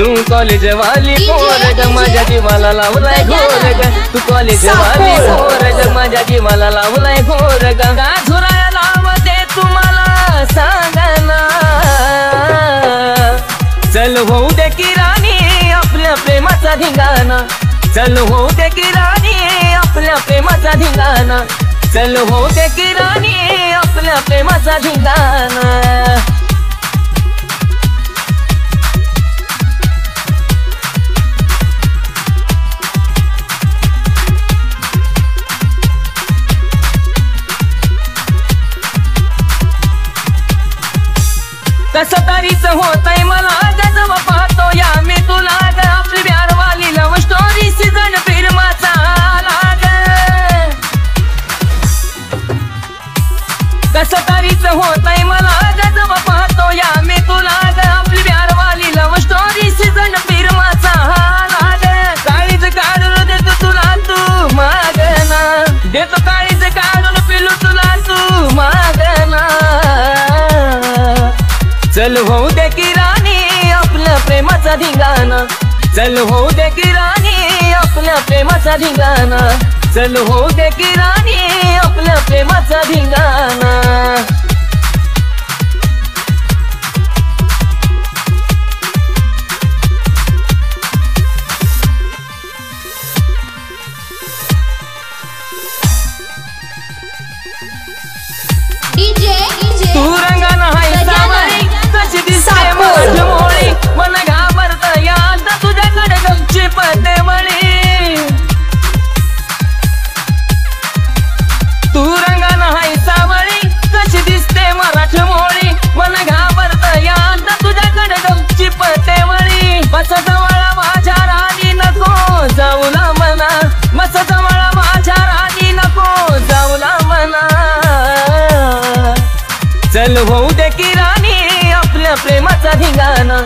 तू college वाली पोर ग माझ्या जीवाला लावलाय घोर ग तू कॉलेज वाली पोर ग माझ्या जीवाला लावलाय घोर ग का झुराया लावते तुम्हाला सांगना चल होऊ दे की राणी आपल्या प्रेमाचा धिंगाणा चल होऊ दे की राणी आपल्या प्रेमाचा धिंगाणा चल होऊ दे की राणी आपल्या प्रेमाचा धिंगाणा कसं तरीच होतंय मला गजब पाहतो या मी तुला ग आपली प्यारवाली लव्ह स्टोरी सीझन फिल्माचा लाग कसं तरीच होतंय मला गजब पाहतो या मी तुला ग आपली प्यारवाली लव्ह स्टोरी सीझन फिल्माचा लाग काळीज काढून देतो तुला तू मागना देतो काळीज काढून पिलू तुला तू मागना चल होऊ दे की राणी आपल्या प्रेमाचा धिंगाणा चल होऊ दे की राणी आपल्या प्रेमाचा धिंगाणा चल होऊ दे की राणी आपल्या प्रेमाचा धिंगाणा तू रंगाना हाय सावळी कशी दिसते माझी मोळी मन घाबरत याद तुझ्याकडे गमची पडते वळी तू रंगाना हाय सावळी कशी दिसते मराठी मोळी मन घाबरत याद तुझ्याकडे गमची पडते वळी बस जवळ माझ्या राणी नको जाऊला मना बस जवळ माझ्या राणी नको जाऊला मना चल होऊ दे की राणी आपल्या प्रेमाचा धिंगाणा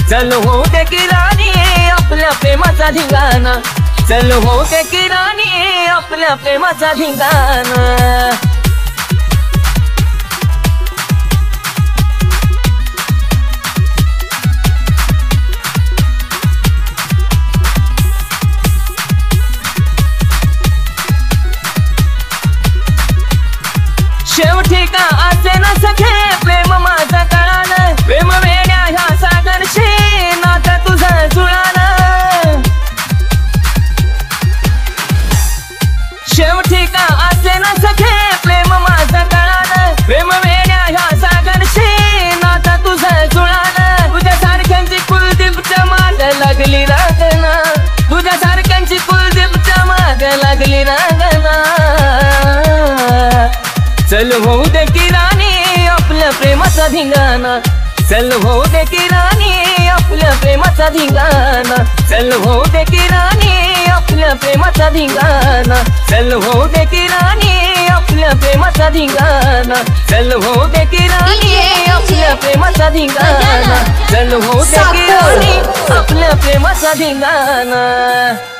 चल होऊ दे की राणी आपल्या प्रेमाचा धिंगाणा चल होऊ दे की राणी आपल्या प्रेमाचा धिंगाणा शेवटी का असे न सखे प्रेम माझं कळालं प्रेम वेड्या ह्या सागरशी नातं तुझं जुळालं शेवटी का असे न सखे प्रेम माझं कळालं प्रेम वेड्या ह्या सागरशी नातं तुझं जुळालं तुझ्यासारख्यांची कुलदीपच्या माग लागली रागना तुझ्यासारख्यांची कुलदीपच्या माग लागली रागना चल होऊ दे की राणी आपल्या प्रेमाचा धिंगाणा चल होऊ दे की राणी आपल्या प्रेमाचा धिंगाणा चल होऊ दे की राणी आपल्या प्रेमाचा धिंगाणा चल होऊ दे की राणी आपल्या प्रेमाचा धिंगाणा चल होऊ दे की राणी आपल्या प्रेमाचा धिंगाणा चल होऊ दे की राणी आपल्या प्रेमाचा धिंगाणा